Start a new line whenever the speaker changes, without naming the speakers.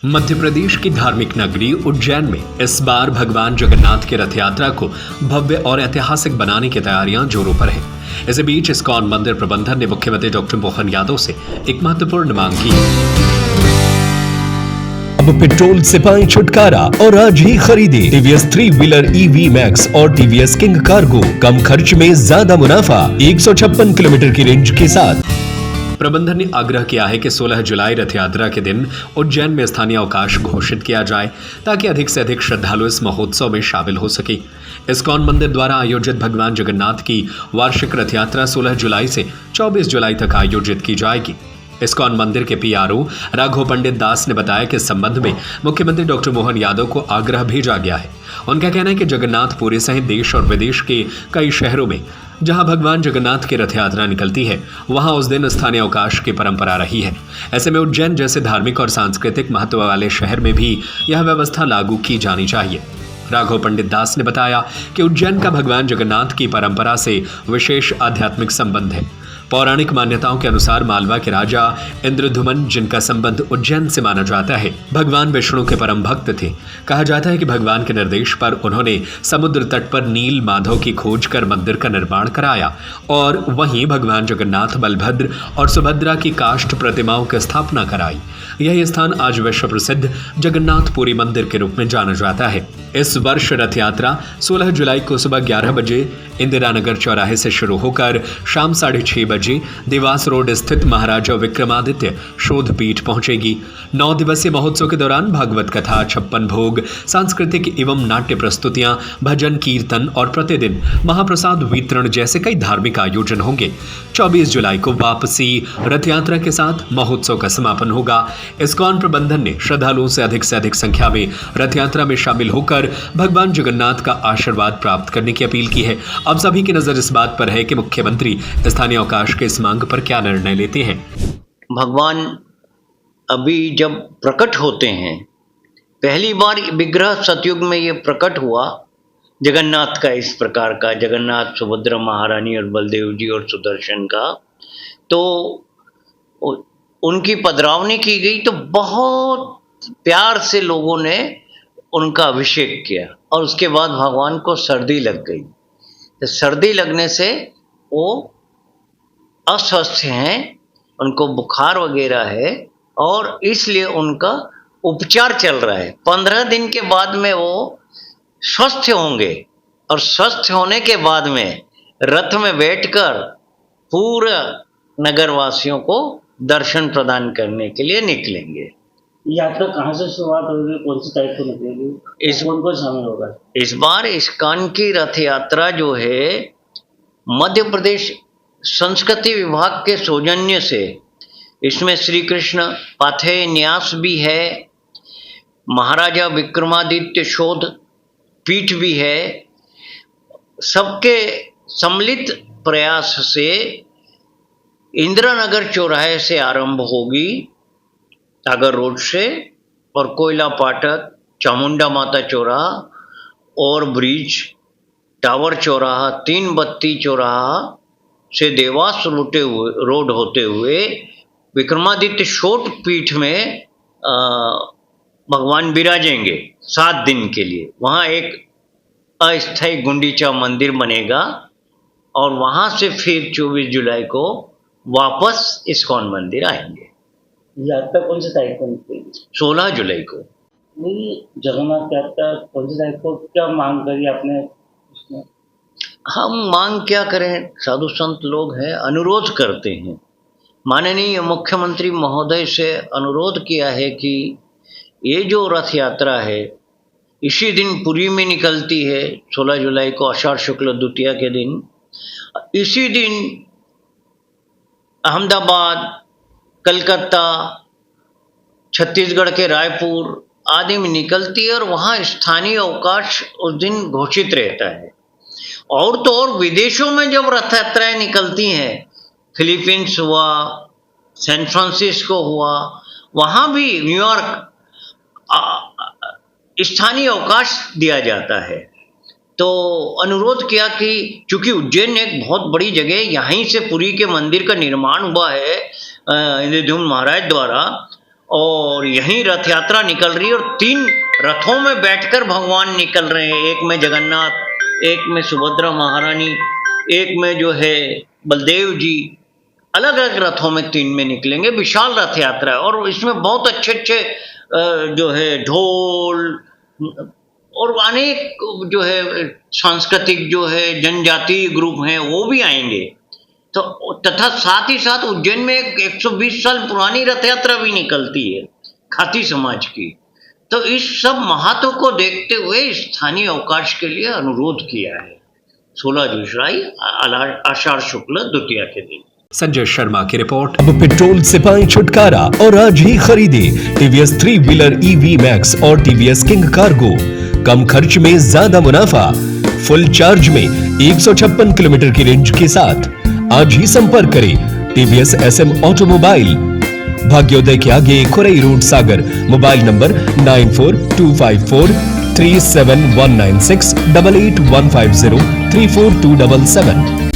मध्य प्रदेश की धार्मिक नगरी उज्जैन में इस बार भगवान जगन्नाथ की रथ यात्रा को भव्य और ऐतिहासिक बनाने की तैयारियां जोरों पर है। इसी बीच इस्कॉन मंदिर प्रबंधन ने मुख्यमंत्री डॉक्टर मोहन यादव से एक महत्वपूर्ण मांग की। अब पेट्रोल से पाएं छुटकारा और आज ही खरीदें टीवीएस 3 व्हीलर EV मैक्स और टीवीएस किंग कार्गो। कम खर्च में ज्यादा मुनाफा 156 किलोमीटर की रेंज के साथ। प्रबंधन ने आग्रह किया है कि 16 जुलाई रथ यात्रा के दिन उज्जैन में स्थानीय अवकाश घोषित किया जाए ताकि अधिक से अधिक श्रद्धालु इस महोत्सव में शामिल हो सके। इस्कॉन मंदिर द्वारा आयोजित भगवान जगन्नाथ की वार्षिक रथ यात्रा 16 जुलाई से 24 जुलाई तक आयोजित की जाएगी। इस्कॉन मंदिर के PRO राघव पंडित दास ने बताया कि इस संबंध में मुख्यमंत्री डॉक्टर मोहन यादव को आग्रह भेजा गया है। उनका कहना है कि जगन्नाथपुरी सहित देश और विदेश के कई शहरों में जहां भगवान जगन्नाथ की रथ यात्रा निकलती है वहां उस दिन स्थानीय अवकाश की परंपरा रही है। ऐसे में उज्जैन जैसे धार्मिक और सांस्कृतिक महत्व वाले शहर में भी यह व्यवस्था लागू की जानी चाहिए। राघव पंडित दास ने बताया कि उज्जैन का भगवान जगन्नाथ की परंपरा से विशेष आध्यात्मिक संबंध है। पौराणिक मान्यताओं के अनुसार मालवा के राजा इंद्रधुमन, जिनका संबंध उज्जैन से माना जाता है, भगवान विष्णु के परम भक्त थे। कहा जाता है कि भगवान के निर्देश पर उन्होंने समुद्र तट पर नील माधव की खोज कर मंदिर का निर्माण कराया और वहीं भगवान जगन्नाथ, बलभद्र और सुभद्रा की काष्ठ प्रतिमाओं की स्थापना कराई। यह स्थान आज विश्व प्रसिद्ध जगन्नाथपुरी मंदिर के रूप में जाना जाता है। इस वर्ष रथ यात्रा 16 जुलाई को सुबह 11 बजे इंदिरा नगर चौराहे से शुरू होकर शाम 6:30 बजे देवास रोड स्थित महाराजा विक्रमादित्य शोध पीठ पहुंचेगी। 9 दिवसीय महोत्सव के दौरान भागवत कथा, 56 भोग, सांस्कृतिक एवं नाट्य प्रस्तुतियां, भजन कीर्तन और प्रतिदिन महाप्रसाद वितरण जैसे कई धार्मिक आयोजन होंगे। 24 जुलाई को वापसी रथ यात्रा के साथ महोत्सव का समापन होगा। इस्कॉन प्रबंधन ने श्रद्धालुओं से अधिक संख्या में रथ यात्रा में शामिल होकर भगवान जगन्नाथ का आशीर्वाद प्राप्त करने की अपील की है। अब सभी की नजर इस बात पर है कि मुख्यमंत्री स्थानीय अवकाश के इस मांग पर क्या निर्णय लेते हैं।
भगवान अभी जब प्रकट होते हैं, पहली बार विग्रह सतयुग में ये प्रकट हुआ जगन्नाथ का, इस प्रकार का जगन्नाथ, सुभद्रा महारानी और बलदेव जी और सुदर्शन का, तो उनकी पधरावनी की गई तो बहुत प्यार से लोगों ने उनका अभिषेक किया और उसके बाद भगवान को सर्दी लग गई। तो सर्दी लगने से वो अस्वस्थ हैं, उनको बुखार वगैरह है और इसलिए उनका उपचार चल रहा है। 15 दिन के बाद में वो स्वस्थ होंगे और स्वस्थ होने के बाद में रथ में बैठकर पूरा नगरवासियों को दर्शन प्रदान करने के लिए निकलेंगे।
यात्रा कहाँ से शुरुआत होगी, कौन सी तारीख को निकलेगी, कौन कौन शामिल होगा?
इस बार इस्कॉन की रथ यात्रा जो है मध्य प्रदेश संस्कृति विभाग के सौजन्य से, इसमें श्री कृष्ण पाथेय न्यास भी है, महाराजा विक्रमादित्य शोध पीठ भी है। सबके सम्मिलित प्रयास से इंदिरा नगर चौराहे से आरंभ होगी, सागर रोड से, और कोयला पाटक, चामुंडा माता चौराहा और ब्रिज, टावर चौराहा, 3 बत्ती चौराहा से देवास रोड होते हुए विक्रमादित्य शोध पीठ में भगवान विराजेंगे 7 दिन के लिए। वहाँ एक अस्थायी गुंडीचा मंदिर बनेगा और वहाँ से फिर 24 जुलाई को वापस इस्कॉन मंदिर आएंगे।
यात्रा कौन सी तारीख को निकलेगी?
16 जुलाई को।
नहीं, जगन्नाथ यात्रा कौन सी तारीख को, क्या मांग करी आपने उसमें?
हम मांग क्या करें, साधु संत लोग हैं, अनुरोध करते हैं। माननीय मुख्यमंत्री महोदय से अनुरोध किया है कि ये जो रथ यात्रा है इसी दिन पुरी में निकलती है, 16 जुलाई को आषाढ़ शुक्ल द्वितीया के दिन। इसी दिन अहमदाबाद, कलकत्ता, छत्तीसगढ़ के रायपुर आदि में निकलती है और वहाँ स्थानीय अवकाश उस दिन घोषित रहता है। और तो और विदेशों में जब रथ यात्राएं निकलती हैं, फिलीपींस हुआ, सैन फ्रांसिस्को हुआ, वहाँ भी न्यूयॉर्क, स्थानीय अवकाश दिया जाता है। तो अनुरोध किया कि चूंकि उज्जैन एक बहुत बड़ी जगह, यहीं से पुरी के मंदिर का निर्माण हुआ है इंद्रधुम्न महाराज द्वारा, और यहीं रथ यात्रा निकल रही है और 3 रथों में बैठकर भगवान निकल रहे हैं। एक में जगन्नाथ, एक में सुभद्रा महारानी, एक में जो है बलदेव जी। अलग अलग रथों में 3 में निकलेंगे। विशाल रथ यात्रा है और इसमें बहुत अच्छे अच्छे जो है ढोल और अनेक जो है सांस्कृतिक जो है जनजातीय ग्रुप हैं वो भी आएंगे। तो तथा साथ ही साथ उज्जैन में एक 120 साल पुरानी रथ यात्रा भी निकलती है खाती समाज की। तो इस सब महत्व को देखते हुए स्थानीय अवकाश के लिए अनुरोध किया है 16 जुलाई आषाढ़ शुक्ल द्वितीया के दिन।
संजय शर्मा की रिपोर्ट। अब पेट्रोल से पाएं छुटकारा और आज ही खरीदे टीवीएस 3 व्हीलर EV मैक्स और टीवीएस किंग कार्गो। कम खर्च में ज्यादा मुनाफा, फुल चार्ज में 156 किलोमीटर की रेंज के साथ। आज ही संपर्क करें टीवीएस SM ऑटोमोबाइल, भाग्योदय के आगे Khurai road Sagar. Mobile number 9425437196 8815034277।